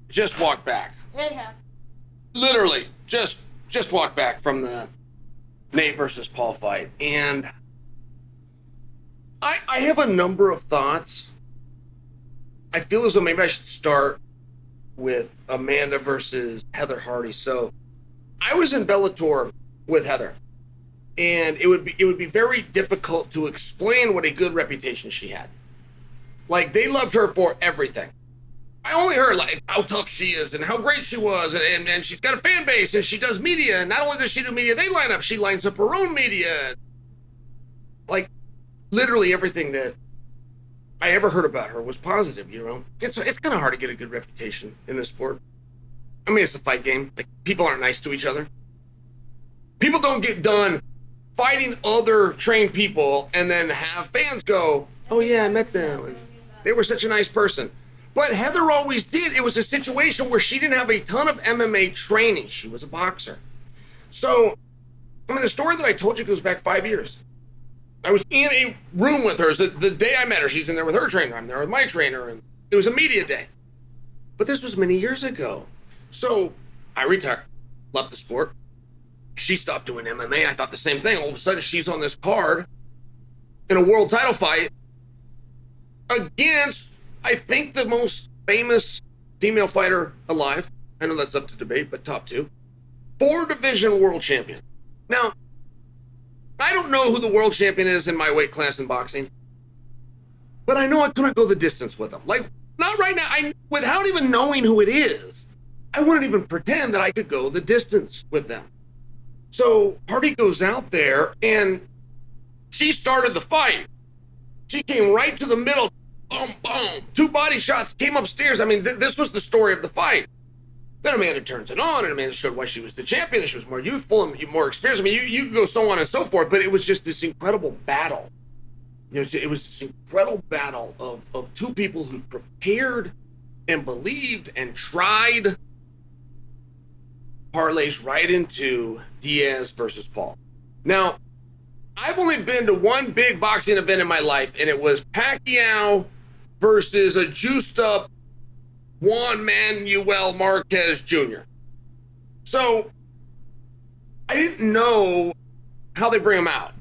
just walked back. Yeah. Literally, just walked back from the Nate versus Paul fight. And I have a number of thoughts. I feel as though maybe I should start with Amanda versus Heather Hardy. So I was in Bellator with Heather, and it would be very difficult to explain what a good reputation she had. Like, they loved her for everything. I only heard like how tough she is and how great she was, and she's got a fan base and she does media, and not only does she do media, she lines up her own media. Like, literally everything that I ever heard about her was positive, you know? It's kind of hard to get a good reputation in this sport. I mean, it's a fight game. Like, people aren't nice to each other. People don't get done fighting other trained people and then have fans go, oh yeah, I met them, and they were such a nice person. But Heather always did. It was a situation where she didn't have a ton of MMA training. She was a boxer. So, I mean, the story that I told you goes back 5 years. I was in a room with her. The day I met her, she's in there with her trainer. I'm there with my trainer, and it was a media day. But this was many years ago. So I retired, left the sport. She stopped doing MMA. I thought the same thing. All of a sudden, she's on this card in a world title fight against, I think, the most famous female fighter alive. I know that's up to debate, but top two. 4-division world champion. Now, I don't know who the world champion is in my weight class in boxing, but I know I couldn't go the distance with him. Like, not right now. Without even knowing who it is, I wouldn't even pretend that I could go the distance with them. So Hardy goes out there, and she started the fight. She came right to the middle. Boom, boom. 2 body shots, came upstairs. I mean, this was the story of the fight. Then Amanda turns it on, and Amanda showed why she was the champion, and she was more youthful and more experienced. I mean, you could go so on and so forth, but it was just this incredible battle. You know, it was this incredible battle of 2 people who prepared and believed and tried, parlays right into Diaz versus Paul. Now, I've only been to one big boxing event in my life, and it was Pacquiao versus a juiced up Juan Manuel Marquez Jr. So I didn't know how they bring him out.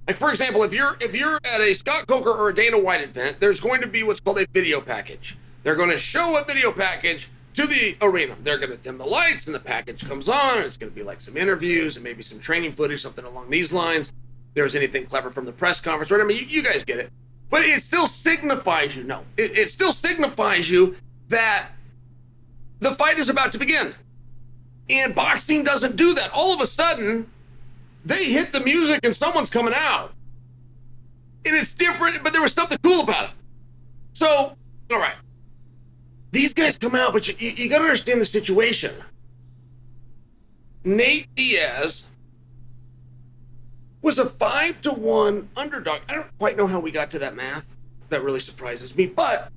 Like, for example, if you're at a Scott Coker or a Dana White event, there's going to be what's called a video package. They're going to show a video package to the arena. They're going to dim the lights, and the package comes on. It's going to be like some interviews and maybe some training footage, something along these lines. If there's anything clever from the press conference, right? I mean, you guys get it. But it still signifies you. No, it still signifies you that the fight is about to begin. And boxing doesn't do that. All of a sudden, they hit the music and someone's coming out. And it's different, but there was something cool about it. So, all right. These guys come out, but you got to understand the situation. Nate Diaz was a 5-1 underdog. I don't quite know how we got to that math. That really surprises me. But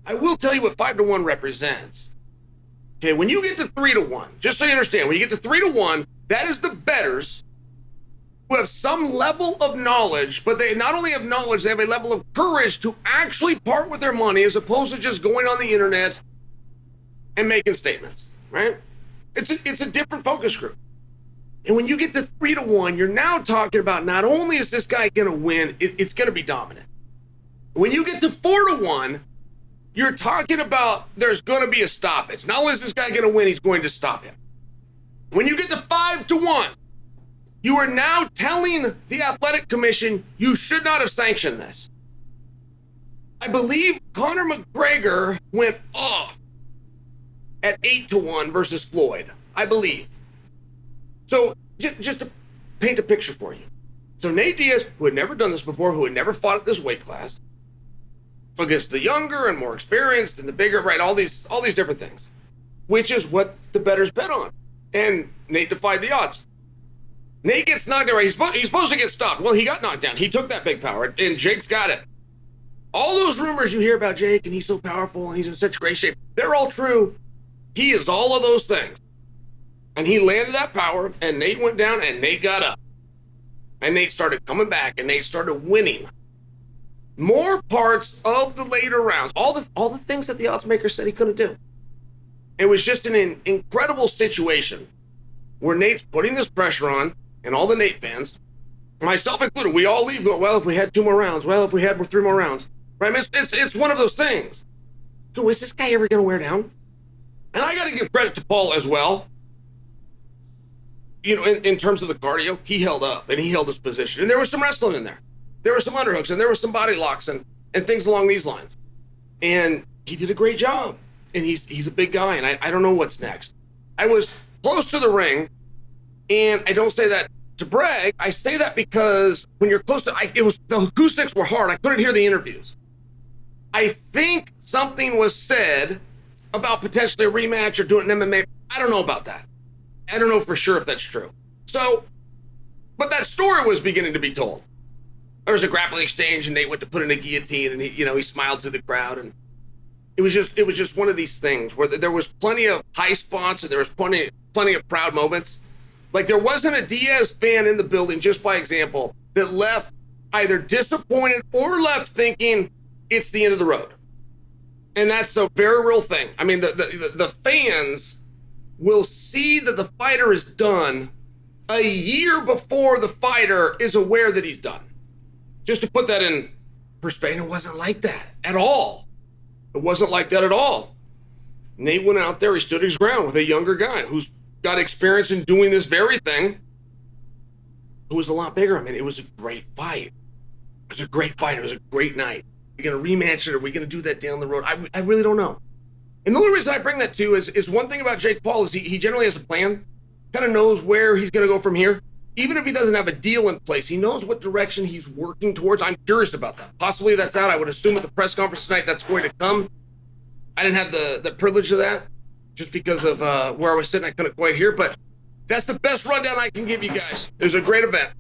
I will tell you what 5-1 represents. Okay, when you get to 3-1, just so you understand, when you get to 3-1, that is the bettors who have some level of knowledge, but they not only have knowledge, they have a level of courage to actually part with their money as opposed to just going on the internet and making statements, right? It's a different focus group. And when you get to 3-1, you're now talking about not only is this guy going to win, it's going to be dominant. When you get to 4-1, you're talking about there's going to be a stoppage. Not only is this guy going to win, he's going to stop him. When you get to 5-1, you are now telling the athletic commission you should not have sanctioned this. I believe Conor McGregor went off at 8-1 versus Floyd. I believe. So just to paint a picture for you. So Nate Diaz, who had never done this before, who had never fought at this weight class, against the younger and more experienced and the bigger, right? All these different things, which is what the bettors bet on. And Nate defied the odds. Nate gets knocked out. Right? He's supposed to get stopped. Well, he got knocked down. He took that big power, and Jake's got it. All those rumors you hear about Jake, and he's so powerful, and he's in such great shape, they're all true. He is all of those things. And he landed that power, and Nate went down, and Nate got up. And Nate started coming back, and Nate started winning more parts of the later rounds. All the things that the odds maker said he couldn't do. It was just an incredible situation where Nate's putting this pressure on, and all the Nate fans, myself included, we all leave going, well, if we had 2 more rounds, well, if we had 3 more rounds, right? It's one of those things. So is this guy ever going to wear down? And I got to give credit to Paul as well. You know, in terms of the cardio, he held up and he held his position. And there was some wrestling in there. There were some underhooks and there were some body locks and things along these lines. And he did a great job. And he's a big guy, and I don't know what's next. I was close to the ring, and I don't say that to brag. I say that because when you're close to, the acoustics were hard. I couldn't hear the interviews. I think something was said about potentially a rematch or doing an MMA. I don't know about that. I don't know for sure if that's true. So, but that story was beginning to be told. There was a grappling exchange, and Nate went to put in a guillotine, and he smiled to the crowd, and it was just one of these things where there was plenty of high spots and there was plenty of proud moments. Like, there wasn't a Diaz fan in the building, just by example, that left either disappointed or left thinking it's the end of the road. And that's a very real thing. I mean, the fans will see that the fighter is done a year before the fighter is aware that he's done. Just to put that in perspective, it wasn't like that at all. It wasn't like that at all. Nate went out there, he stood his ground with a younger guy who's got experience in doing this very thing, who was a lot bigger. I mean, it was a great fight. It was a great fight. It was a great night. Are we going to rematch it? Are we going to do that down the road? I really don't know. And the only reason I bring that to is one thing about Jake Paul is he generally has a plan, kind of knows where he's going to go from here. Even if he doesn't have a deal in place, he knows what direction he's working towards. I'm curious about that. Possibly that's out. I would assume at the press conference tonight that's going to come. I didn't have the privilege of that just because of where I was sitting. I couldn't quite hear, but that's the best rundown I can give you guys. It was a great event.